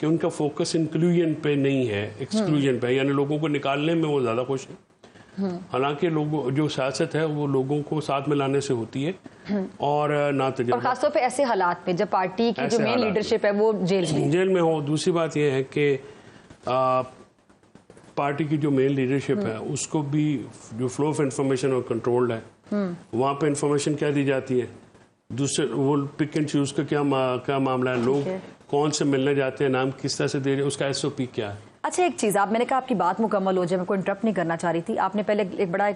کہ ان کا focus inclusion پہ نہیں ہے، ایکسکلوژن پہ، یعنی لوگوں کو نکالنے میں وہ زیادہ خوش ہیں. حالانکہ لوگوں جو سیاست ہے وہ لوگوں کو ساتھ میں لانے سے ہوتی ہے اور نہ تجربہ، اور خاص طور پہ ایسے حالات میں جب پارٹی کی جو مین لیڈرشپ ہے وہ جیل میں ہو. دوسری بات یہ ہے کہ پارٹی کی جو مین لیڈرشپ ہے اس کو بھی جو فلو آف انفارمیشن اور کنٹرولڈ ہے، وہاں پہ انفارمیشن کیا دی جاتی ہے، دوسرے وہ پک اینڈ چوز کا کیا معاملہ ہے، لوگ کون سے ملنے جاتے ہیں، نام کس طرح سے دے رہے ہیں، اس کا ایس او پی کیا ہے. اچھا ایک چیز آپ، میں نے کہا آپ کی بات مکمل ہو جائے، میں کوئی انٹرپٹ نہیں کرنا چاہ رہی تھی. آپ نے پہلے ایک بڑا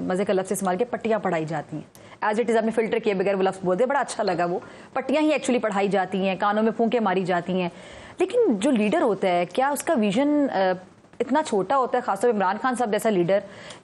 مزے کا لفظ استعمال کیا، پٹیاں پڑھائی جاتی ہیں. ایز اٹ از آپ نے فلٹر کیے بغیر وہ لفظ بول دیا، بڑا اچھا لگا. وہ پٹیاں ہی ایکچولی پڑھائی جاتی ہیں، کانوں میں پھونکے ماری جاتی ہیں. لیکن جو لیڈر ہوتا ہے کیا اس کا ویژن اتنا چھوٹا ہوتا ہے، خاص طور پہ عمران خان صاحب جیسا لیڈر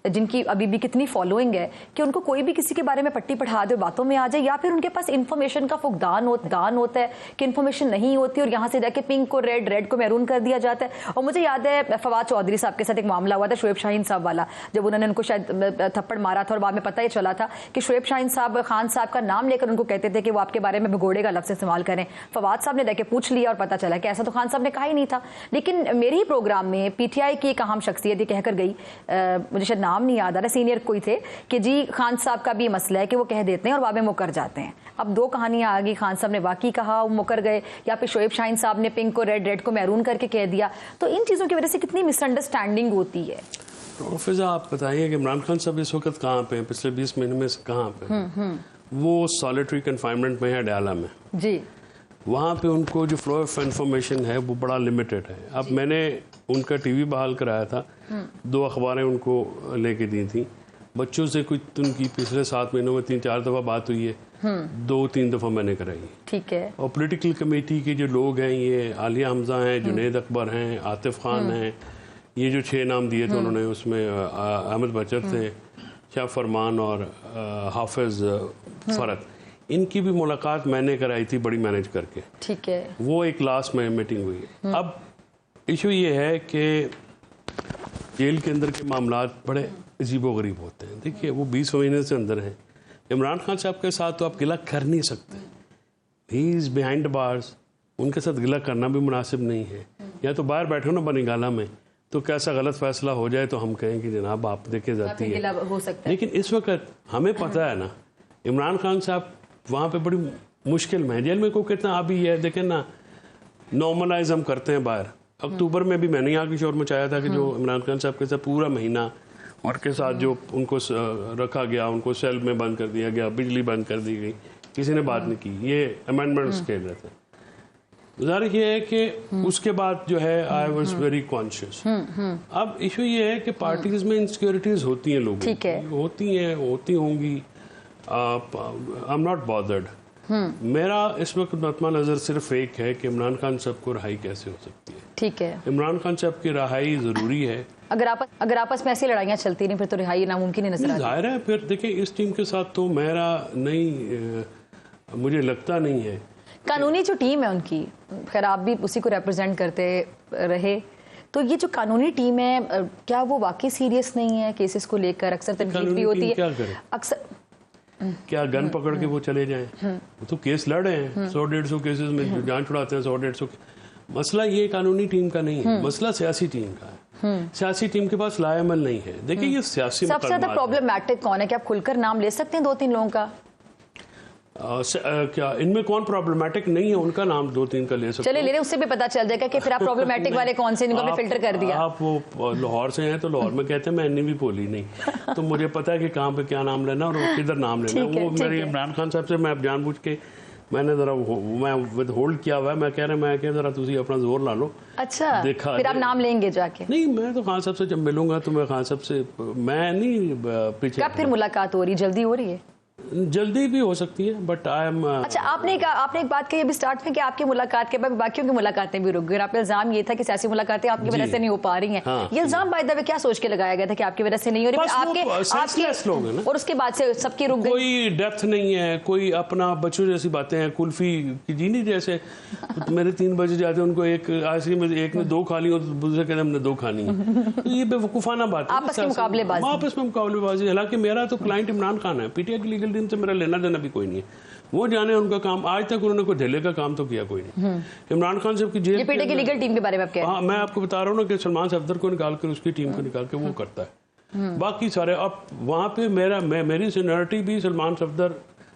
جن کی ابھی بھی کتنی فالوئنگ ہے، کہ ان کو کوئی بھی کسی کے بارے میں پٹی پڑھا دے باتوں میں آ جائے، یا پھر ان کے پاس انفارمیشن کا فقدان ہوتا ہے کہ انفارمیشن نہیں ہوتی اور یہاں سے جا کے پنک کو ریڈ کو میرون کر دیا جاتا ہے. اور مجھے یاد ہے فواد چودھری صاحب کے ساتھ ایک معاملہ ہوا تھا شعیب شاہین صاحب والا، جب انہوں نے ان کو شاید تھپڑ مارا تھا اور بعد میں پتہ یہ چلا تھا کہ شعیب شاہین صاحب خان صاحب کا نام لے کر ان کو کہتے تھے کہ وہ آپ کے بارے میں بھگوڑے کا لفظ استعمال کریں. فواد صاحب نے جا کے پوچھ لیا اور پتہ چلا کہ ایسا تو خان صاحب نے کہا ہی نہیں تھا. لیکن میرے ہی پروگرام میں پی ٹی آئی کی ایک اہم شخصیت یہ کہہ کر گئی، مجھے شاید نام نہیں یاد آ رہا، سینئر کوئی تھے، کہ جی خان صاحب کا بھی یہ مسئلہ ہے کہ وہ کہہ دیتے ہیں اور بعد میں مکر جاتے ہیں. اب دو کہانیاں آ گئی، خان صاحب نے واقعی کہا وہ مکر گئے، یا پھر شعیب شاہین صاحب نے پنک کو ریڈ کو میرون کر کے کہہ دیا. تو ان چیزوں کی وجہ سے کتنی مس انڈرسٹینڈنگ ہوتی ہے. فضا آپ بتائیے کہ عمران خان صاحب اس وقت کہاں پہ ہیں، پچھلے 20 مہینے میں سے کہاں پہ؟ وہ سالیٹری کنفائنمنٹ میں ہے ڈیالہ میں. جی وہاں پہ ان کو جو فلو آف انفارمیشن ہے وہ بڑا لمیٹڈ ہے. اب میں نے ان کا ٹی وی بحال کرایا تھا، 2 اخباریں ان کو لے کے دی تھیں. بچوں سے کچھ ان کی پچھلے 7 مہینوں میں 3-4 دفعہ بات ہوئی ہے، 2-3 دفعہ میں نے کرائی. ٹھیک ہے. اور پولیٹیکل کمیٹی کے جو لوگ ہیں، یہ عالیہ حمزہ ہیں، جنید اکبر ہیں، عاطف خان ہیں، یہ جو 6 نام دیے تھے انہوں نے، اس میں احمد بچت تھے، شاہ فرمان اور حافظ فرد، ان کی بھی ملاقات میں نے کرائی تھی بڑی مینج کر کے. ٹھیک ہے. وہ ایک لاسٹ میں میٹنگ ہوئی ہے. اب ایشو یہ ہے کہ جیل کے اندر کے معاملات بڑے عجیب و غریب ہوتے ہیں. دیکھیے وہ 20 مہینے سے اندر ہیں. عمران خان صاحب کے ساتھ تو آپ گلہ کر نہیں سکتے، ہی از بیہائنڈ بارز. ان کے ساتھ گلہ کرنا بھی مناسب نہیں ہے. یا تو باہر بیٹھو نا بنی گالہ میں، تو کیسا غلط فیصلہ ہو جائے تو ہم کہیں کہ جناب آپ دیکھے جاتی ہے. لیکن اس وقت ہمیں پتہ ہے نا عمران خان صاحب وہاں پہ بڑی مشکل میں ہے. جیل میں کوئی کہتا ہے ابھی یہ دیکھیں نا نارملائز ہم کرتے ہیں باہر. اکتوبر میں بھی میں نے یہاں کی شور مچایا تھا کہ جو عمران خان صاحب کے ساتھ پورا مہینہ اور کے ساتھ جو ان کو رکھا گیا، ان کو سیل میں بند کر دیا گیا، بجلی بند کر دی گئی، کسی نے بات نہیں کی. یہ امینڈمنٹس کہہ رہے تھے. ظاہر یہ ہے کہ اس کے بعد جو ہے آئی واز ویری کانشیس. اب ایشو یہ ہے کہ پارٹیز میں انسیکیورٹیز ہوتی ہیں، لوگوں کی ہوتی ہوں گی. I am not bothered. میرا اس وقت نقطہ نظر صرف ایک ہے کہ عمران خان صاحب کو رہائی کیسے ہو سکتی ہے. ٹھیک ہے. عمران خان صاحب کی رہائی ضروری ہے. اگر آپس میں ایسی لڑائیاں چلتی نہیں پھر تو رہائی ناممکن ہی نظر آتی ہے. ظاہر ہے. پھر دیکھیں اس ٹیم کے ساتھ تو میرا نہیں، مجھے لگتا نہیں ہے. قانونی جو ٹیم ہے ان کی، خیر آپ بھی اسی کو ریپرزینٹ کرتے رہے، تو یہ جو قانونی ٹیم ہے کیا وہ واقعی سیریس نہیں ہے کیسز کو لے کر؟ اکثر تنقید بھی ہوتی ہے. اکثر کیا گن پکڑ کے وہ چلے جائیں؟ وہ تو کیس لڑ رہے ہیں 100-150 کیسز میں، جان چھڑاتے ہیں 100-150. مسئلہ یہ قانونی ٹیم کا نہیں ہے، مسئلہ سیاسی ٹیم کا ہے. سیاسی ٹیم کے پاس لا عمل نہیں ہے. دیکھیں یہ سیاسی سب سے زیادہ پرابلمٹک کون ہے؟ کیا آپ کھل کر نام لے سکتے ہیں 2-3 لوگوں کا؟ کیا ان میں کون پرابلمٹک نہیں ہے ان کا نام 2-3 کا لے سکتے ہیں. چلے لے لیں، اس سے بھی پتا چل جائے گا کہ پھر آپ پرابلمٹک والے کون سے، ان کو بھی فلٹر کر دیا. آپ وہ لاہور سے ہیں تو لاہور میں کہتے ہیں میں انی بھی بولی نہیں، تو مجھے پتا ہے کہ کہاں پہ کیا نام لینا اور کدھر نام لینا. وہ میری عمران خان صاحب سے میں جان بوجھ کے میں نے ذرا میں ود ہولڈ کیا ہوا ہے. میں کہہ رہا میں کہ ذرا تسی اپنا زور لا لو. اچھا پھر آپ نام لیں گے جا کے؟ نہیں، میں تو خان صاحب سے جب ملوں گا تو میں خان صاحب سے میں نہیں پیچھے. کب پھر ملاقات ہو رہی؟ جلدی ہو رہی ہے؟ جلدی بھی ہو سکتی ہے بٹ آئی ایم. اچھا آپ نے ایک بات کہی ابھی اسٹارٹ میں کہ آپ کی ملاقات کے بعد باقیوں کی ملاقاتیں بھی رک گئی. آپ کا الزام یہ تھا کہ سیاسی ملاقاتیں آپ کی وجہ سے نہیں ہو پا رہی ہیں. یہ الزام بائی دا وے کیا سوچ کے لگایا گیا تھا کہ آپ کی وجہ سے نہیں ہو رہی؟ اور اس کے بعد سے سب کی رک گئی. کوئی ڈیپتھ نہیں ہے، کوئی اپنا بچوں جیسی باتیں ہیں. کلفی کی جینی جیسے میرے 3 بجے جاتے ہیں، ان کو ایک آئس کریم ایک نے 2 کھا لی اور دوسرے کہتے ہیں ہم نے 2 کھانی ہے. یہ بے وقوفانہ بات ہے. آپس میں مقابلے بازی. آپس میں مقابلے بازی. حالانکہ میرا تو کلائنٹ عمران خان ہے. پی ٹی آئی کی لیگل ٹیم سے میرا لینا دینا بھی کوئی نہیں ہے. وہ جانے ان کا کام. آج تک انہوں نے کوئی ڈھیلے کا کام تو کیا کوئی نہیں. عمران خان صاحب کی جیل پی ٹی آئی کی لیگل ٹیم کے بارے میں آپ کہہ رہے ہیں. ہاں میں آپ کو بتا رہا ہوں نا کہ سلمان صفدر کو نکال کر اس کی ٹیم کو نکال کے وہ کرتا ہے. باقی سارے اب وہاں پہ میری سینئرٹی بھی سلمان صفدر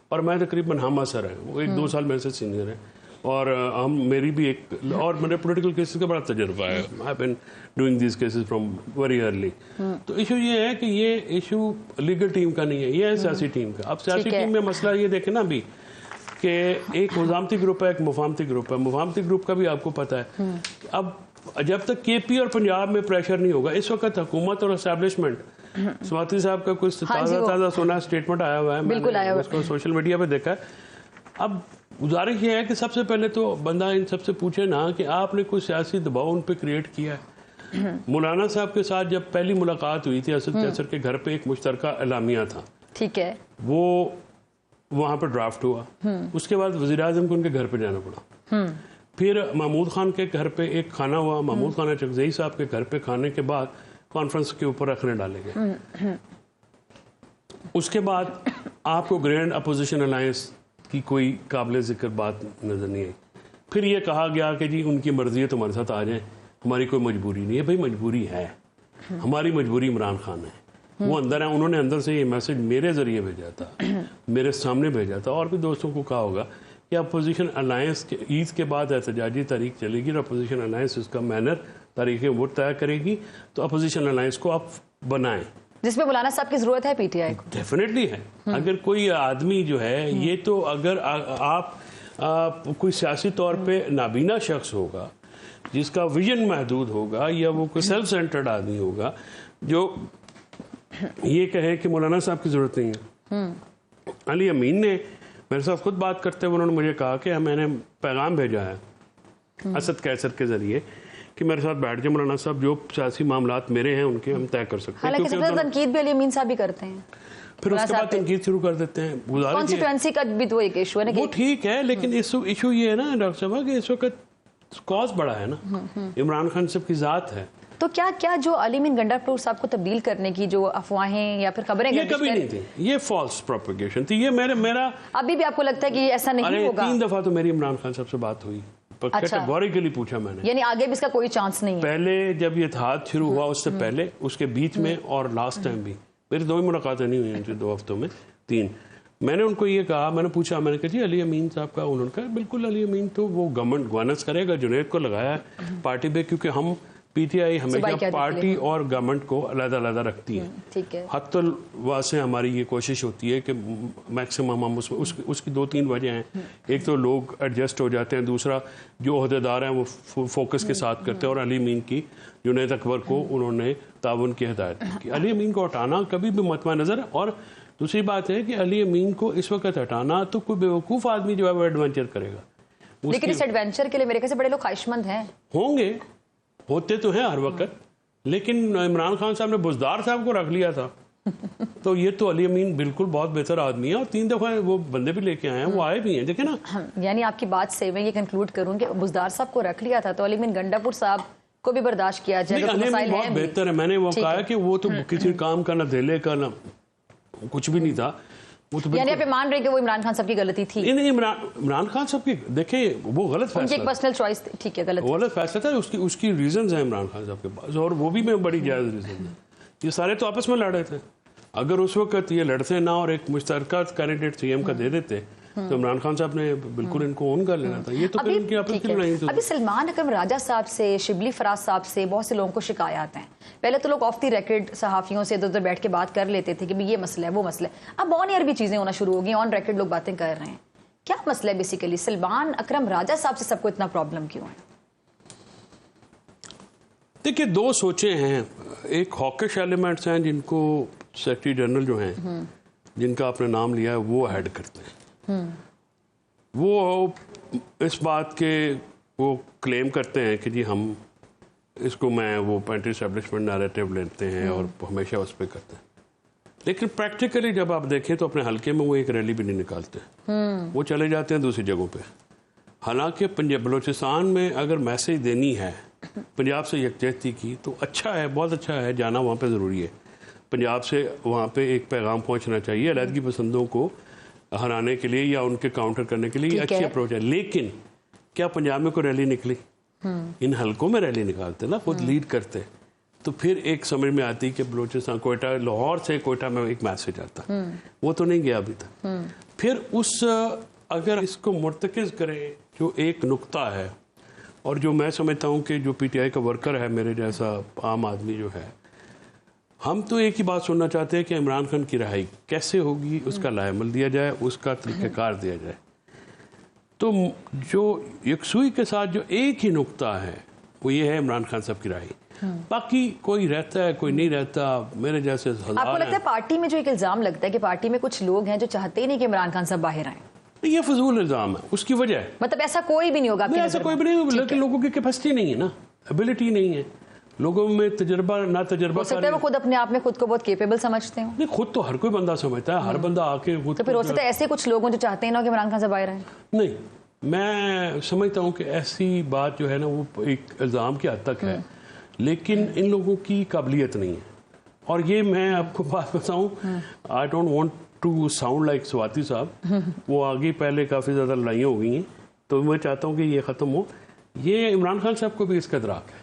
اور میں تقریباً ہم اثر ہیں. وہ 1-2 سال میرے سے سینئر ہیں اور میری بھی ایک اور میرے پولیٹیکل کیسز کا بڑا تجربہ ہے. I been doing these cases from very early. تو ایشو یہ ہے کہ یہ ایشو لیگل ٹیم کا نہیں ہے, یہ ہے سیاسی ٹیم کا. اب سیاسی ٹیم میں مسئلہ یہ دیکھیں نا ابھی کہ ایک مزاحمتی گروپ ہے, ایک مفاہمتی گروپ ہے. مفاہمتی گروپ کا بھی آپ کو پتہ ہے. اب جب تک کے پی اور پنجاب میں پریشر نہیں ہوگا, اس وقت حکومت اور اسٹیبلشمنٹ, سواتی صاحب کا کوئی تازہ سونا اسٹیٹمنٹ آیا ہوا ہے, بالکل آیا ہوا ہے, اس کو سوشل میڈیا پہ دیکھا ہے. اب گزارش یہ ہے کہ سب سے پہلے تو بندہ ان سب سے پوچھے نا کہ آپ نے کوئی سیاسی دباؤ ان پہ کریٹ کیا ہے. مولانا صاحب کے ساتھ جب پہلی ملاقات ہوئی تھی اسد کیسر کے گھر پہ ایک مشترکہ اعلامیہ تھا, ٹھیک ہے, وہ وہاں پہ ڈرافٹ ہوا. اس کے بعد وزیر اعظم کو ان کے گھر پہ جانا پڑا. پھر محمود خان کے گھر پہ ایک کھانا ہوا. محمود خان چکزئی صاحب کے گھر پہ کھانے کے بعد کانفرنس کے اوپر رکھنے ڈالے گئے. اس کے بعد آپ کو گرینڈ اپوزیشن الائنس کی کوئی قابل ذکر بات نظر نہیں آئی. پھر یہ کہا گیا کہ جی ان کی مرضی ہے تمہارے ساتھ آ جائیں, ہماری کوئی مجبوری نہیں ہے. بھائی مجبوری ہے, ہماری مجبوری عمران خان ہے, وہ اندر ہیں. انہوں نے اندر سے یہ میسج میرے ذریعے بھیجا تھا, میرے سامنے بھیجا تھا, اور بھی دوستوں کو کہا ہوگا کہ اپوزیشن الائنس کے عید کے بعد احتجاجی تحریک چلے گی اور اپوزیشن الائنس اس کا مینر تاریخ ووٹ طے کرے گی. تو اپوزیشن الائنس کو آپ بنائیں, جس میں مولانا صاحب کی ضرورت ہے پی ٹی آئی کو. ڈیفینیٹلی ہے. اگر کوئی آدمی جو ہے یہ تو اگر آپ کوئی سیاسی طور پہ نابینا شخص ہوگا جس کا ویژن محدود ہوگا, یا وہ کوئی سیلف سینٹرڈ آدمی ہوگا جو یہ کہے کہ مولانا صاحب کی ضرورت نہیں ہے. علی امین نے میرے ساتھ خود بات کرتے ہوئے انہوں نے مجھے کہا کہ میں نے پیغام بھیجا ہے اسد کیسر کے ذریعے کہ میرے ساتھ بیٹھ جائے مولانا صاحب, جو سیاسی معاملات میرے ہیں ان کے ہم طے کر سکتے ہیں. حالانکہ سب سے تنقید بھی علی امین صاحب بھی کرتے ہیں, پھر اس کے بعد تنقید شروع کر دیتے ہیں. کانسٹیٹوئنسی کا بھی تو ایک ایشو ہے نا, وہ ٹھیک ہے, لیکن ایشو یہ ہے نا ڈاکٹر صاحب کہ اس وقت کاز بڑا ہے نا, عمران خان صاحب کی ذات ہے. تو کیا جو علی امین گنڈاپور صاحب کو تبدیل کرنے کی جو افواہیں یا پھر خبریں, یہ کبھی نہیں تھی, یہ فالس پروپیگیشن تھی. یہ میرا ابھی بھی آپ کو لگتا ہے کہ ایسا نہیں ہوگا؟ 3 دفعہ تو میری عمران خان صاحب سے بات ہوئی, کیٹیگوریکلی پوچھا میں نے. یعنی آگے بھی اس کا کوئی چانس نہیں ہے؟ پہلے جب یہ اتحاد شروع ہوا اس سے پہلے, اس کے بیچ میں, اور لاسٹ ٹائم بھی میری 2 ہی ملاقاتیں نہیں ہوئی ان سے 2 ہفتوں میں 3. میں نے ان کو یہ کہا, میں نے پوچھا, میں نے کہا جی علی امین صاحب کا, انہوں نے کہا بالکل علی امین تو وہ گورنمنٹ گورننس کرے گا, جنید کو لگایا ہے پارٹی پہ, کیونکہ ہم پی ٹی آئی ہمیشہ پارٹی اور گورنمنٹ کو علیحدہ علیحدہ رکھتی ہے. حتی الواسع ہماری یہ کوشش ہوتی ہے کہ میکسیمم ہم اس کی 2-3 وجہ ہیں. ایک تو لوگ ایڈجسٹ ہو جاتے ہیں, دوسرا جو عہدیدار ہیں وہ فوکس کے ساتھ کرتے ہیں, اور علی امین کی جنید اکبر کو انہوں نے تعاون کی ہدایت کی. علی امین کو ہٹانا کبھی بھی مطمع نظر ہے. اور دوسری بات ہے کہ علی امین کو اس وقت ہٹانا تو کوئی بیوقوف آدمی جو ہے وہ ایڈونچر کرے گا. لیکن اس ایڈونچر کے لیے میرے خیال سے بڑے لوگ خواہش مند ہیں, ہوں گے, ہوتے تو ہیں ہر وقت, لیکن عمران خان صاحب نے بزدار صاحب کو رکھ لیا تھا. تو یہ تو علی امین بالکل بہت بہتر آدمی ہے, اور 3 دفعہ وہ بندے بھی لے کے آئے ہیں, وہ آئے بھی ہیں, دیکھیں نا. یعنی آپ کی بات سے میں یہ کنکلوڈ کروں کہ بزدار صاحب کو رکھ لیا تھا تو علی امین گنڈاپور صاحب کو بھی برداشت کیا جائے. علی امین بہت بہتر ہے. میں نے وہ کہا کہ وہ تو کسی کام کا نہ دھیلے کا نہ کچھ بھی نہیں تھا. یعنی آپ مان رہے کہ وہ عمران خان صاحب کی غلطی تھی؟ نہیں, عمران خان صاحب کی دیکھیں وہ غلط فیصلہ, ان کی ایک پرسنل چوائس تھی, ٹھیک ہے, غلط فیصلہ تھا. اس کی ریزنز ہیں عمران خان صاحب کے پاس, اور وہ بھی میں بڑی جائز ریزنز ہیں. یہ سارے تو آپس میں لڑ رہے تھے. اگر اس وقت یہ لڑتے نہ اور ایک مشترکہ کینڈیڈیٹ سی ایم کا دے دیتے تو عمران خان صاحب نے بالکل ان کو اون کر لینا تھا. یہ تو پھر ان کی آپس کی لڑائی تھی. ابھی سلمان اکرم راجہ صاحب سے, شبلی فراز صاحب سے بہت سے لوگوں کو شکایات ہیں. پہلے تو لوگ آف دی ریکارڈ صحافیوں سے ادھر بیٹھ کے بات کر لیتے تھے کہ یہ مسئلہ ہے وہ مسئلہ ہے. اب آن ایئر بھی چیزیں ہونا شروع ہو گئی, آن ریکارڈ لوگ باتیں کر رہے ہیں. کیا مسئلہ ہے بیسیکلی سلمان اکرم راجہ صاحب سے سب کو اتنا پرابلم کیوں ہے؟ دیکھیے 2 سوچیں ہیں. ایک ہاکش ایلیمنٹس ہیں جن کو سیکرٹری جنرل جو ہیں جن کا آپ نے نام لیا ہے وہ ہیڈ کرتے ہیں. وہ اس بات کے وہ کلیم کرتے ہیں کہ جی ہم اس کو وہ پینٹری اسٹیبلشمنٹ نیریٹو لیتے ہیں اور ہمیشہ اس پہ کرتے ہیں. لیکن پریکٹیکلی جب آپ دیکھیں تو اپنے حلقے میں وہ ایک ریلی بھی نہیں نکالتے, وہ چلے جاتے ہیں دوسری جگہوں پہ. حالانکہ بلوچستان میں اگر میسج دینی ہے پنجاب سے یکجہتی کی تو اچھا ہے, بہت اچھا ہے, جانا وہاں پہ ضروری ہے. پنجاب سے وہاں پہ ایک پیغام پہنچنا چاہیے علیحدگی پسندوں کو ہرانے کے لیے یا ان کے کاؤنٹر کرنے کے لیے اچھی اپروچ ہے. لیکن کیا پنجاب میں کوئی ریلی نکلی؟ ان حلقوں میں ریلی نکالتے نا، خود لیڈ کرتے، تو پھر ایک سمجھ میں آتی کہ بلوچستان کوئٹہ، لاہور سے کوئٹہ میں ایک میسج آتا، وہ تو نہیں گیا ابھی تک. پھر اگر اس کو مرتکز کرے جو ایک نقطہ ہے، اور جو میں سمجھتا ہوں کہ جو پی ٹی آئی کا ورکر ہے، میرے جیسا عام آدمی جو ہے، ہم تو ایک ہی بات سننا چاہتے ہیں کہ عمران خان کی رہائی کیسے ہوگی، اس کا لائحہ عمل دیا جائے، اس کا طریقہ کار دیا جائے. تو جو یکسوئی کے ساتھ جو ایک ہی نقطہ ہے وہ یہ ہے عمران خان صاحب کی رہائی. باقی کوئی رہتا ہے کوئی نہیں رہتا، میرے جیسے ہزار. آپ کو لگتا ہے پارٹی میں جو ایک الزام لگتا ہے کہ پارٹی میں کچھ لوگ ہیں جو چاہتے ہی نہیں کہ عمران خان صاحب باہر آئیں؟ یہ فضول الزام ہے، اس کی وجہ ہے. مطلب ایسا کوئی بھی نہیں ہوگا؟ ایسا کوئی بھی نہیں ہوگا، لیکن لوگوں کی کیپیسٹی نہیں ہے نا، ایبلٹی نہیں ہے لوگوں میں، تجربہ نہ تجربہ. ہو سکتا ہے وہ خود اپنے آپ میں خود کو بہت کیپیبل سمجھتے ہیں. نہیں، خود تو ہر کوئی بندہ سمجھتا ہے، ہر بندہ آ کے خود. تو پھر ہو سکتا ہے ایسے کچھ لوگ ہیں جو چاہتے ہیں نا کہ عمران خان صاحب باہر آئیں. نہیں، میں سمجھتا ہوں کہ ایسی بات جو ہے نا وہ ایک الزام کی حد تک ہے، لیکن ان لوگوں کی قابلیت نہیں ہے. اور یہ میں آپ کو بات بتاؤں، I don't want to sound like Swati صاحب، وہ آگے پہلے کافی زیادہ لڑائیاں ہو گئی ہیں، تو میں چاہتا ہوں کہ یہ ختم ہو. یہ عمران خان صاحب کو بھی اس کا ادراک ہے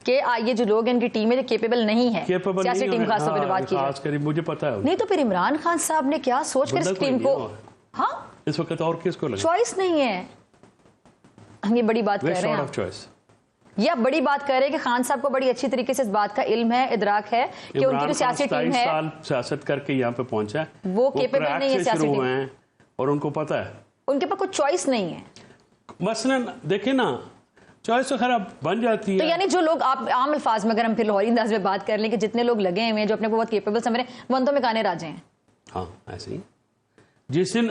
کہ یہ جو لوگ ان کی ٹیم میں کیپیبل نہیں ہے، سیاسی ٹیم خاص طور پہ بات کی خاص کر مجھے پتا ہے. نہیں تو پھر عمران خان صاحب نے کیا سوچ کر اس ٹیم کو، ہاں اس وقت اور کس کو لگا چوائس نہیں ہے. یہ بڑی بات کہہ رہے ہیں، یہ بڑی بات کہہ رہے ہیں کہ خان صاحب کو بڑی اچھی طریقے سے اس بات کا علم ہے، ادراک ہے کہ ان کی جو سیاسی ٹیم ہے، 27 سال سیاست کر کے یہاں پہ پہنچا ہے، وہ کیپیبل نہیں ہے سیاسی ٹیم، اور ان کو پتا ہے ان کے پاس کچھ چوائس نہیں ہے. مثلاً دیکھیں نا، چوائس تو خراب بن جاتی ہے. تو یعنی جو لوگ، آپ عام الفاظ میں اگر ہم پھر لاہوری انداز میں بات کر لیں کہ جتنے لوگ لگے ہوئے ہیں جو اپنے کو بہت کیپیبل سمجھ رہے ہیں، وہ انتوں میں کانے راجے ہیں. ہاں ایسے ہی. جس دن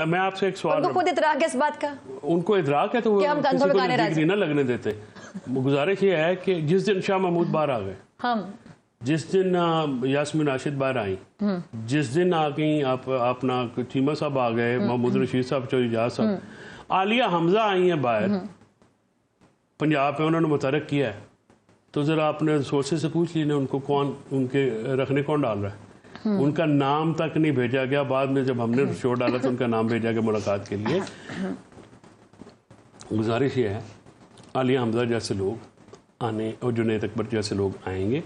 میں آپ سے ایک سوال، ان کو خود ادراک ہے اس بات کا، ان کو ادراک ہے تو وہ کسی کو ڈگری نہ لگنے دیتے. گزارش یہ ہے کہ جس دن شاہ محمود باہر آ گئے، ہم جس دن یاسمین راشد باہر آئیں، جس دن آ گئیں اپنا چیمہ صاحب آ گئے، محمود رشید صاحب، چودھری اجاز صاحب، عالیہ حمزہ آئی ہیں باہر پنجاب پہ، انہوں نے متحرک کیا ہے. تو ذرا اپنے سورسز سے پوچھ لیجیے ان کو کون ان کے رکھنے کون ڈال رہا ہے. ان کا نام تک نہیں بھیجا گیا، بعد میں جب ہم نے شو ڈالا تو ان کا نام بھیجا گیا ملاقات کے لیے. گزارش یہ ہے عالیہ حمزہ جیسے لوگ آنے اور جنید اکبر جیسے لوگ آئیں گے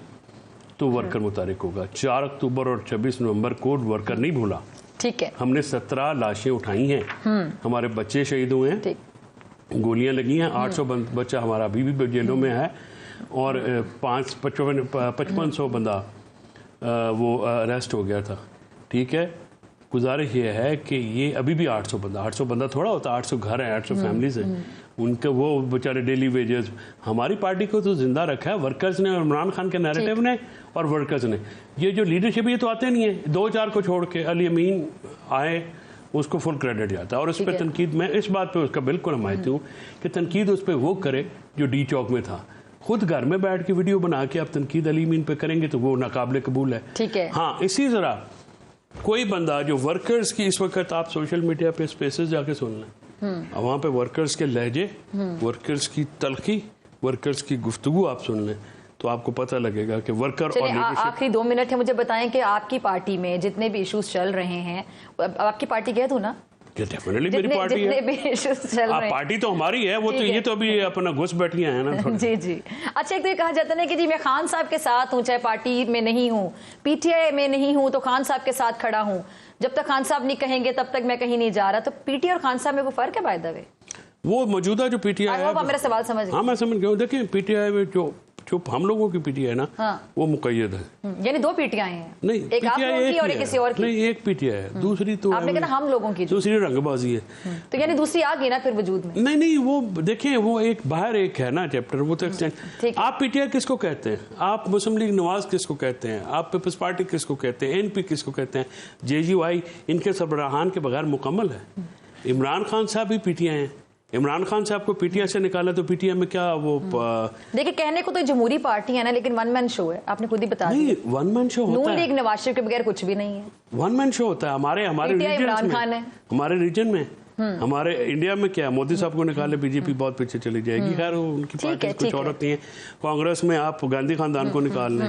تو ورکر متحرک ہوگا. 4 اکتوبر اور 26 نومبر کو ورکر نہیں بھولا. ٹھیک ہے، ہم نے 17 لاشیں اٹھائی ہیں، ہمارے بچے شہید ہوئے ہیں، گولیاں لگی ہیں، 800 بچہ ہمارا ابھی بھی جیلوں میں ہے، اور 5500 بندہ وہ اریسٹ ہو گیا تھا. ٹھیک ہے، گزارش یہ ہے کہ یہ ابھی بھی 800 بندہ تھوڑا ہوتا، 800 گھر ہیں، 800 فیملیز ہیں، ان کے وہ بیچارے ڈیلی ویجز. ہماری پارٹی کو تو زندہ رکھا ہے ورکرز نے، اور عمران خان کے نیریٹو نے اور ورکرز نے. یہ جو لیڈرشپ یہ تو آتے نہیں ہیں، 2-4 کو چھوڑ کے علی امین آئے، اس کو فل کریڈٹ جاتا ہے. اور اس پہ تنقید، میں اس بات پہ اس کا بالکل حمایتی ہوں کہ تنقید اس پہ وہ کرے جو ڈی چوک میں تھا. خود گھر میں بیٹھ کے ویڈیو بنا کے آپ تنقید علی امین پہ کریں گے تو وہ ناقابل قبول ہے. ٹھیک ہے، ہاں اسی طرح کوئی بندہ جو ورکرز کی، اس وقت آپ سوشل میڈیا پہ اسپیسز جا کے سن لیں، وہاں پہ ورکرز کے لہجے، ورکرز کی تلخی، ورکرز کی گفتگو آپ سن لیں تو آپ کو پتہ لگے گا کہ ورکر اور لیڈرشپ. آخری 2 منٹ ہے، مجھے بتائیں کہ آپ کی پارٹی میں جتنے بھی ایشوز چل رہے ہیں، آپ کی پارٹی کہہ دوں نا، ڈیفینیٹلی میری پارٹی ہے، پارٹی تو ہماری ہے، وہ تو یہ تو ابھی اپنا گھس بیٹھیاں ہیں نا. جی جی. اچھا، ایک تو یہ کہا جاتا ہے کہ جی میں خان صاحب کے ساتھ ہوں، چاہے پارٹی میں نہیں ہوں، پی ٹی آئی میں نہیں ہوں تو خان صاحب کے ساتھ کھڑا ہوں، جب تک خان صاحب نہیں کہیں گے تب تک میں کہیں نہیں جا رہا. تو پی ٹی آئی اور خان صاحب میں کوئی فرق ہے بائی دا وے؟ وہ موجودہ جو پی ٹی آئی ہے، میرا سوال سمجھ، ہاں میں سمجھ گیا ہوں. دیکھیں پی ٹی آئی میں جو ہم لوگوں کی پی ٹی آئی ہے نا، وہ مقید ہے، یعنی 2 پی ٹی آئی ہیں. نہیں، ایک آپ لوگوں کی اور ایک کسی اور کی. نہیں، ایک پی ٹی آئی ہے، دوسری تو آپ نے کہا ہم لوگوں کی، دوسری رنگ بازی ہے. تو یعنی دوسری آ گئی نا پھر وجود میں. نہیں، وہ دیکھیں وہ ایک باہر ایک ہے نا چیپٹر، وہ تو ایکسٹینڈ. آپ پی ٹی آئی کس کو کہتے ہیں؟ آپ مسلم لیگ نواز کس کو کہتے ہیں؟ آپ پیپلز پارٹی کس کو کہتے ہیں؟ این پی کس کو کہتے ہیں؟ جے یو آئی ان کے سربراہان کے بغیر مکمل ہے. عمران خان صاحب بھی پی ٹی آئی ہیں. عمران خان صاحب کو پی ٹی آئی سے نکالا تو پی ٹی آئی میں کیا وہ دیکھیں، کہنے کو تو جمہوری پارٹی ہے نا، لیکن 1 مین شو ہے، آپ نے خود ہی بتا دیا. نہیں، 1 مین شو ہوتا ہے. نون لیگ نواز شریف کے بغیر کچھ بھی نہیں ہے. 1 مین شو ہوتا ہے ہمارے ریجن میں. ہمارے انڈیا میں کیا مودی صاحب کو نکالے بی جے پی بہت پیچھے چلی جائے گی. خیر ان کی پارٹی کچھ اور ہوتی ہیں. کانگریس میں آپ گاندھی خاندان کو نکال لیں,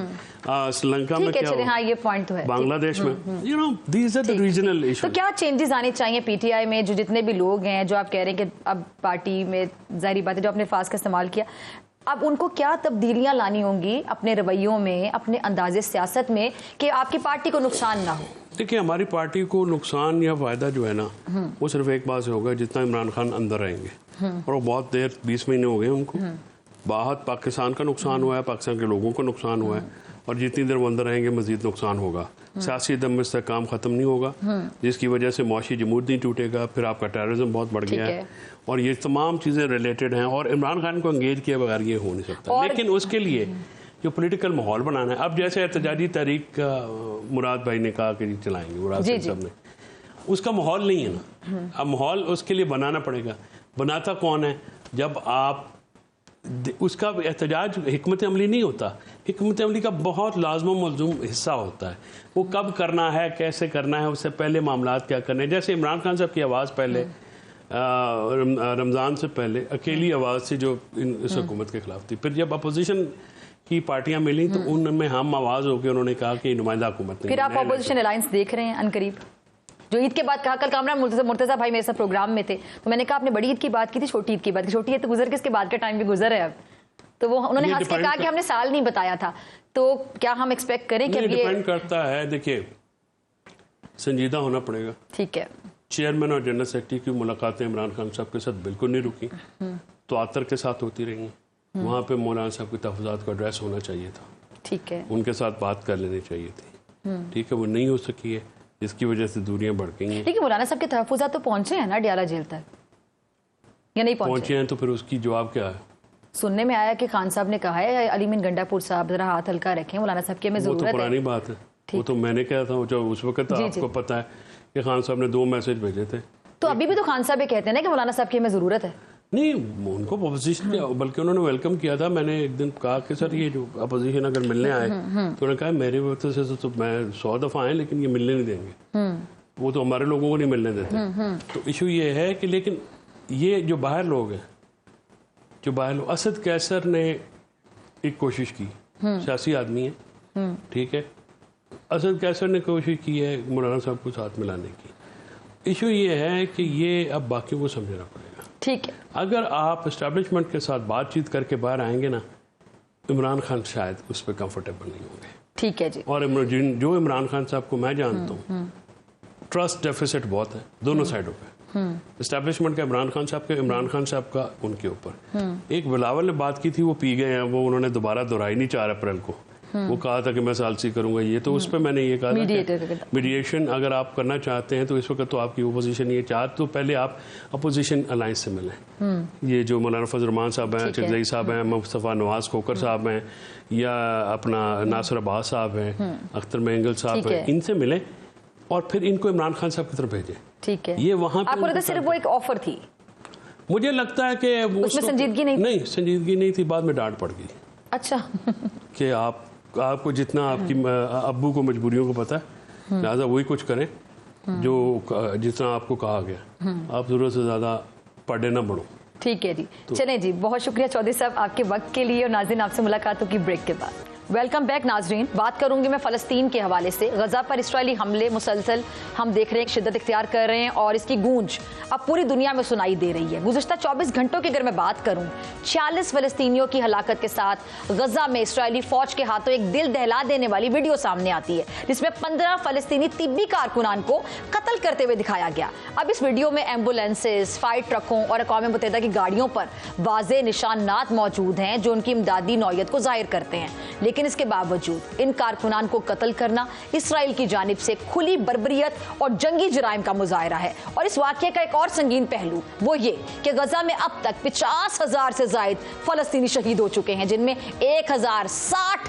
سری لنکا میں کیا, یہ پوائنٹ ہے بنگلہ دیش میں, these are the regional issues. تو کیا چینجز آنے چاہیے پی ٹی آئی میں؟ جو جتنے بھی لوگ ہیں جو آپ کہہ رہے ہیں کہ اب پارٹی میں ظاہری بات ہے جو آپ نے الفاظ کا استعمال کیا, اب ان کو کیا تبدیلیاں لانی ہوں گی اپنے رویوں میں, اپنے انداز سیاست میں, کہ آپ کی پارٹی کو نقصان نہ ہو؟ دیکھیے ہماری پارٹی کو نقصان یا فائدہ جو ہے نا وہ صرف ایک بات سے ہوگا, جتنا عمران خان اندر رہیں گے, اور وہ بہت دیر 20 مہینے ہو گئے ان کو. بہت پاکستان کا نقصان ہوا ہے, پاکستان کے لوگوں کو نقصان ہوا ہے, اور جتنی دیر وہ اندر رہیں گے مزید نقصان ہوگا. سیاسی عدم استحکام ختم نہیں ہوگا, جس کی وجہ سے معاشی جمود نہیں ٹوٹے گا. پھر آپ کا ٹیررزم بہت بڑھ گیا ہے, اور یہ تمام چیزیں ریلیٹڈ ہیں, اور عمران خان کو انگیج کیے بغیر یہ ہو نہیں سکتا. لیکن اس کے لیے جو پولیٹیکل ماحول بنانا ہے, اب جیسے احتجاجی تحریک کا مراد بھائی نے کہا کہ چلائیں گے, مراد صاحب نے, اس کا ماحول نہیں ہے نا. اب ماحول اس کے لیے بنانا پڑے گا. بناتا کون ہے؟ جب آپ اس کا احتجاج حکمت عملی نہیں ہوتا, حکمت عملی کا بہت لازم و ملزوم حصہ ہوتا ہے. وہ کب کرنا ہے, کیسے کرنا ہے, اس سے پہلے معاملات کیا کرنے ہیں. جیسے عمران خان صاحب کی آواز پہلے رمضان سے پہلے اکیلی آواز تھی جو اس حکومت کے خلاف تھی. پھر جب اپوزیشن کی پارٹیاں ملی تو ان میں ہم آواز ہو کے انہوں نے کہا کہ نمائندہ حکومت نہیں. پھر آپ اپوزیشن الائنس دیکھ رہے ہیں ان قریب, جو عید کے بعد کہا. کل کامران مرتضیٰ بھائی میرے ساتھ پروگرام میں تھے, تو میں نے کہا آپ نے بڑی عید کی بات کی تھی, چھوٹی عید کی بات کی. چھوٹی عید تو گزر کے اس کے بعد کا ٹائم بھی گزر ہے اب, تو وہ انہوں نے ہنس کے کہا کہ ہم نے سال نہیں بتایا تھا. تو کیا ہم ایکسپیکٹ کریں کہ ڈیپینڈ کرتا ہے. دیکھیے سنجیدہ ہونا پڑے گا. ٹھیک ہے, چیئرمین اور جنرل سیکرٹری کی ملاقاتیں عمران خان صاحب کے ساتھ بالکل نہیں رکی, تو آتر کے ساتھ ہوتی رہی ہیں. وہاں پہ مولانا صاحب کے تحفظات کا ایڈریس ہونا چاہیے تھا. ٹھیک ہے, ان کے ساتھ بات کر لینی چاہیے تھی. ٹھیک ہے, وہ نہیں ہو سکی ہے, جس کی وجہ سے دوریاں بڑھ گئی ہیں. لیکن مولانا صاحب کے تحفظات تو پہنچے ہیں نا ڈیالہ جیل تک, یا نہیں پہنچے ہیں؟ تو پھر اس کی جواب کیا ہے؟ سننے میں آیا کہ خان صاحب نے کہا ہے علی مین گنڈا پور صاحب ذرا ہاتھ ہلکا رکھیں, مولانا صاحب کی ہمیں ضرورت ہے. وہ تو پرانی بات ہے, وہ تو میں نے کہا تھا جو اس وقت آپ کو پتا ہے کہ خان صاحب نے 2 میسج بھیجے تھے. تو ابھی بھی تو خان صاحب یہ کہتے ہیں نا کہ مولانا صاحب کی ہمیں ضرورت ہے. نہیں, ان کو اپوزیشن کیا, بلکہ انہوں نے ویلکم کیا تھا. میں نے ایک دن کہا کہ سر یہ جو اپوزیشن اگر ملنے آئے, تو انہوں نے کہا میرے وقت سے تو میں 100 دفعہ آئے لیکن یہ ملنے نہیں دیں گے, وہ تو ہمارے لوگوں کو نہیں ملنے دیتے. تو ایشو یہ ہے کہ لیکن یہ جو باہر لوگ ہیں, جو باہر لوگ, اسد کیسر نے ایک کوشش کی, سیاسی آدمی ہے, ٹھیک ہے, اسد کیسر نے کوشش کی ہے مولانا صاحب کو ساتھ ملانے کی. ایشو یہ ہے کہ یہ اب باقیوں کو سمجھنا پڑے گا. ٹھیک ہے, اگر آپ اسٹیبلشمنٹ کے ساتھ بات چیت کر کے باہر آئیں گے نا, عمران خان شاید اس پہ کمفرٹیبل نہیں ہوں گے. ٹھیک ہے جی. اور جو عمران خان صاحب کو میں جانتا ہوں, ٹرسٹ ڈیفیسٹ بہت ہے دونوں سائڈوں پہ. اسٹیبلشمنٹ کا عمران خان صاحب کے, عمران خان صاحب کا ان کے اوپر. ایک بلاول نے بات کی تھی, وہ پی گئے ہیں, وہ انہوں نے دوبارہ دہرائی نہیں 4 اپریل کو. وہ کہا تھا کہ میں ثالثی کروں گا یہ, تو اس پہ میں نے یہ کہا تھا میڈیشن اگر آپ کرنا چاہتے ہیں تو اس وقت تو آپ کی اپوزیشن یہ چاہتے تو پہلے آپ اپوزیشن الائنس سے ملیں. یہ جو مولانا فضل الرحمان صاحب ہیں, چغزئی صاحب ہیں, مصطفیٰ نواز کھوکر صاحب ہیں, یا اپنا ناصر عباس صاحب ہیں, اختر مینگل صاحب ہیں, ان سے ملیں اور پھر ان کو عمران خان صاحب کی طرف بھیجیں. ٹھیک ہے, یہ وہاں آپ کو صرف وہ ایک آفر تھی. مجھے لگتا ہے کہ اس میں سنجیدگی نہیں, سنجیدگی نہیں تھی. بعد میں ڈانٹ پڑ گئی. اچھا, کہ آپ کو جتنا آپ کی ابو کو مجبوریوں کو پتا ہے, لہٰذا وہی کچھ کریں جو جتنا آپ کو کہا گیا, آپ ضرورت سے زیادہ پڑھے نہ بڑھو. ٹھیک ہے جی, چلیں جی, بہت شکریہ چودھری صاحب آپ کے وقت کے لیے. اور ناظرین آپ سے ملاقات ہوگی بریک کے بعد. ویلکم بیک ناظرین. بات کروں گی میں فلسطین کے حوالے سے. غزہ پر اسرائیلی حملے مسلسل ہم دیکھ رہے ہیں, شدت اختیار کر رہے ہیں, اور اس کی گونج اب پوری دنیا میں سنائی دے رہی ہے. گزشتہ 24 گھنٹوں کی اگر میں بات کروں, 46 فلسطینیوں کی ہلاکت کے ساتھ غزہ میں اسرائیلی فوج کے ہاتھوں ایک دل دہلا دینے والی ویڈیو سامنے آتی ہے, جس میں 15 فلسطینی طبی کارکنان کو قتل کرتے ہوئے دکھایا گیا. اب اس ویڈیو میں ایمبولینسز, فائر ٹرکوں اور اقوام متحدہ کی گاڑیوں پر واضح نشانات موجود ہیں جو ان کی امدادی نوعیت کو ظاہر کرتے ہیں. لیکن اس کے باوجود ان کارکنان کو قتل کرنا اسرائیل کی جانب سے کھلی بربریت اور جنگی جرائم کا مظاہرہ ہے. اور اس واقعے کا ایک اور سنگین پہلو وہ یہ کہ غزہ میں اب تک 50,000 سے زائد فلسطینی شہید ہو چکے ہیں, جن میں 1,060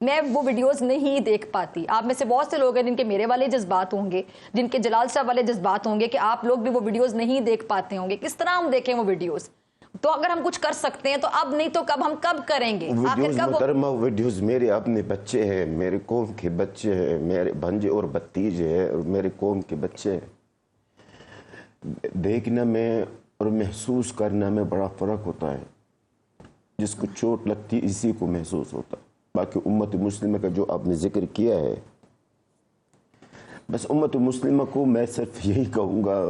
میں وہ ویڈیوز نہیں دیکھ پاتی. آپ میں سے بہت سے لوگ ہیں جن کے میرے والے جذبات ہوں گے, جن کے جلال صاحب والے جذبات ہوں گے, کہ آپ لوگ بھی وہ ویڈیوز نہیں دیکھ پاتے ہوں گے. کس طرح ہم دیکھیں وہ ویڈیوز؟ تو اگر ہم کچھ کر سکتے ہیں تو اب, نہیں تو کب, ہم کب کریں گے؟ ویڈیوز محترمہ, ویڈیوز میرے اپنے بچے ہیں, میرے قوم کے بچے ہیں, میرے بھنجے اور بھتیجے ہیں, اور میرے قوم کے بچے ہیں. دیکھنا میں اور محسوس کرنا میں بڑا فرق ہوتا ہے. جس کو چوٹ لگتی اسی کو محسوس ہوتا. باقی امت مسلمہ کا جو آپ نے ذکر کیا ہے, بس امت مسلمہ کو میں صرف یہی کہوں گا,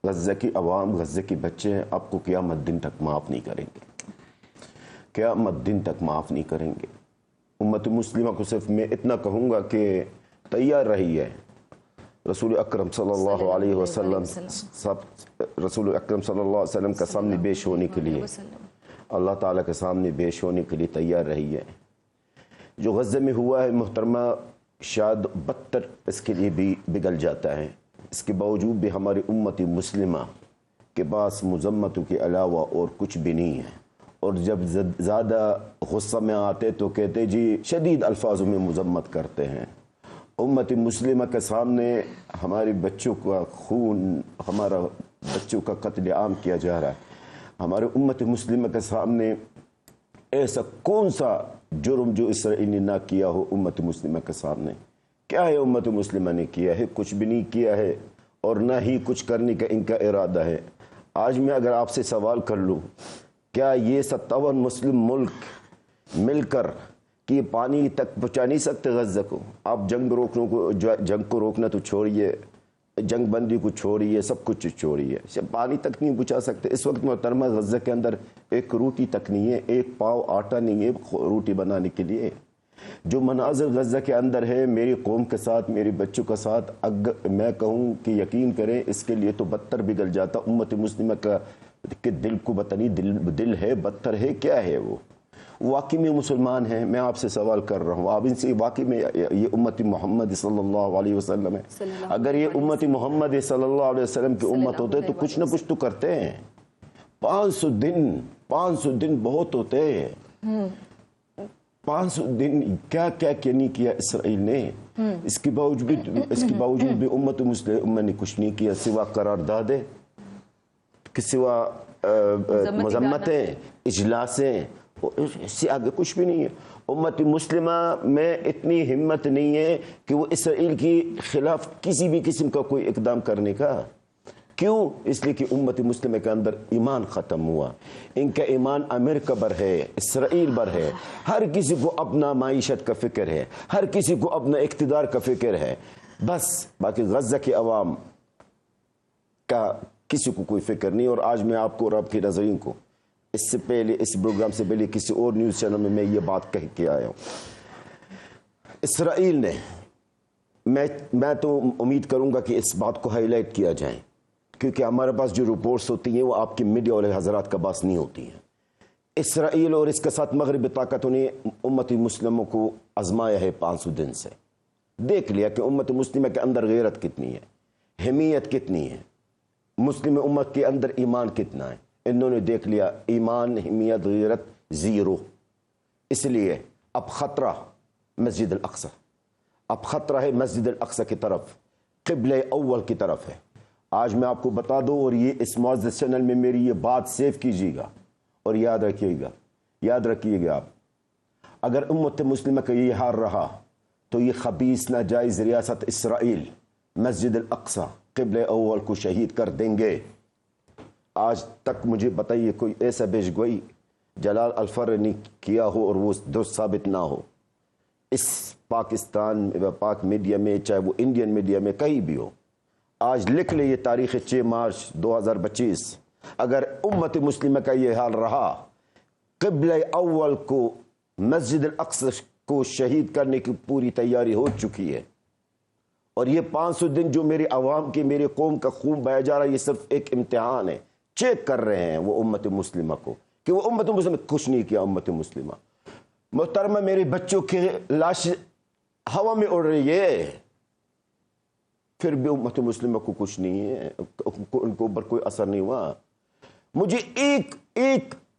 غزہ کی عوام, غزہ کے بچے ہیں, آپ کو قیامت دن تک معاف نہیں کریں گے, قیامت دن تک معاف نہیں کریں گے. امت مسلمہ کو صرف میں اتنا کہوں گا کہ تیار رہی ہے. رسول اکرم صلی اللہ علیہ وسلم رسول اکرم صلی اللہ علیہ وسلم کا سامنے پیش ہونے کے لیے, اللہ تعالیٰ کے سامنے پیش ہونے کے لیے تیار رہی ہے. جو غزہ میں ہوا ہے محترمہ, شاید بدتر اس کے لیے بھی بگل جاتا ہے. اس کے باوجود بھی ہماری امت مسلمہ کے پاس مذمتوں کے علاوہ اور کچھ بھی نہیں ہے. اور جب زیادہ غصہ میں آتے تو کہتے جی شدید الفاظوں میں مذمت کرتے ہیں. امت مسلمہ کے سامنے ہمارے بچوں کا خون, ہمارا بچوں کا قتل عام کیا جا رہا ہے. ہمارے امت مسلمہ کے سامنے ایسا کون سا جرم جو اسرائیل نے نہ کیا ہو امت مسلمہ کے سامنے؟ کیا ہے امت مسلمہ نے کیا ہے؟ کچھ بھی نہیں کیا ہے, اور نہ ہی کچھ کرنے کا ان کا ارادہ ہے. آج میں اگر آپ سے سوال کر لوں, کیا یہ 57 مسلم ملک مل کر کہ پانی تک پہنچا نہیں سکتے غزہ کو؟ آپ جنگ کو روکنا تو چھوڑیے, جنگ بندی کو چھوڑیے, سب کچھ چھوڑیے, پانی تک نہیں پہنچا سکتے. اس وقت محترمہ غزہ کے اندر ایک روٹی تک نہیں ہے, ایک پاؤ آٹا نہیں ہے روٹی بنانے کے لیے. جو مناظر غزہ کے اندر ہے میری قوم کے ساتھ, میرے بچوں کے ساتھ, اگر میں کہوں کہ یقین کریں اس کے لیے تو بدتر بگڑ جاتا. امت مسلمہ کا کہ دل کو بتانی دل ہے, بدتر ہے, کیا ہے وہ؟ واقعی میں مسلمان ہیں. میں آپ سے سوال کر رہا ہوں, آپ ان سے واقعی میں یہ امت محمد صلی اللہ علیہ وسلم ہے؟ اگر یہ امت محمد صلی اللہ علیہ وسلم کی امت ہوتے تو کچھ نہ کچھ تو کرتے ہیں. 500 دن بہت ہوتے ہیں. 500 دن کیا نہیں کیا اسرائیل نے. اس کے باوجود بھی امت مسلمہ نے کچھ نہیں کیا سوا قراردادیں, سوا مذمتیں, اجلاسیں, اس سے آگے کچھ بھی نہیں ہے. امت مسلمہ میں اتنی ہمت نہیں ہے کہ وہ اسرائیل کے خلاف کسی بھی قسم کا کوئی اقدام کرنے کا. کیوں؟ اس لیے کہ امت مسلمہ کے اندر ایمان ختم ہوا. ان کا ایمان امریکہ پر ہے, اسرائیل پر ہے. ہر کسی کو اپنا معیشت کا فکر ہے, ہر کسی کو اپنا اقتدار کا فکر ہے بس. باقی غزہ کے عوام کا کسی کو کوئی فکر نہیں. اور آج میں آپ کو اور آپ کے ناظرین کو اس سے پہلے, اس پروگرام سے پہلے کسی اور نیوز چینل میں یہ بات کہہ کے آیا ہوں. اسرائیل نے, میں تو امید کروں گا کہ اس بات کو ہائی لائٹ کیا جائے, کیونکہ ہمارے پاس جو رپورٹس ہوتی ہیں وہ آپ کی میڈیا والے حضرات کا پاس نہیں ہوتی ہیں. اسرائیل اور اس کے ساتھ مغربی طاقتوں نے امت مسلموں کو آزمایا ہے 500 دن سے. دیکھ لیا کہ امت مسلمہ کے اندر غیرت کتنی ہے, حمیت کتنی ہے, مسلم امت کے اندر ایمان کتنا ہے. انہوں نے دیکھ لیا ایمان, حمیت, غیرت زیرو. اس لیے اب خطرہ مسجد الاقصی, اب خطرہ ہے مسجد الاقصی کی طرف, قبلہ اول کی طرف ہے. آج میں آپ کو بتا دوں, اور یہ اس معزز چینل میں میری یہ بات سیو کیجیے گا اور یاد رکھیے گا آپ, اگر امت مسلمہ کا یہ حال رہا تو یہ خبیث ناجائز ریاست اسرائیل مسجد الاقصی قبلہ اول کو شہید کر دیں گے. آج تک مجھے بتائیے کوئی ایسا پیش گوئی جلال الفر نے کیا ہو اور وہ درست ثابت نہ ہو. اس پاکستان پاک میڈیا میں, چاہے وہ انڈین میڈیا میں, کہیں بھی ہو. آج لکھ لے یہ تاریخ 6 مارچ 2025, اگر امت مسلمہ کا یہ حال رہا, قبلہ اول کو مسجد الاقصی کو شہید کرنے کی پوری تیاری ہو چکی ہے. اور یہ 500 دن جو میری عوام کی, میری قوم کا خون بہایا جا رہا ہے, یہ صرف ایک امتحان ہے. چیک کر رہے ہیں وہ امت مسلمہ کو کہ وہ امت مسلمہ کچھ نہیں کیا. امت مسلمہ محترمہ, میرے بچوں کے لاش ہوا میں اڑ رہی ہے, پھر بھی امت مسلمہ کو کچھ نہیں ہے, ان کو اوپر کوئی اثر نہیں ہوا. مجھے ایک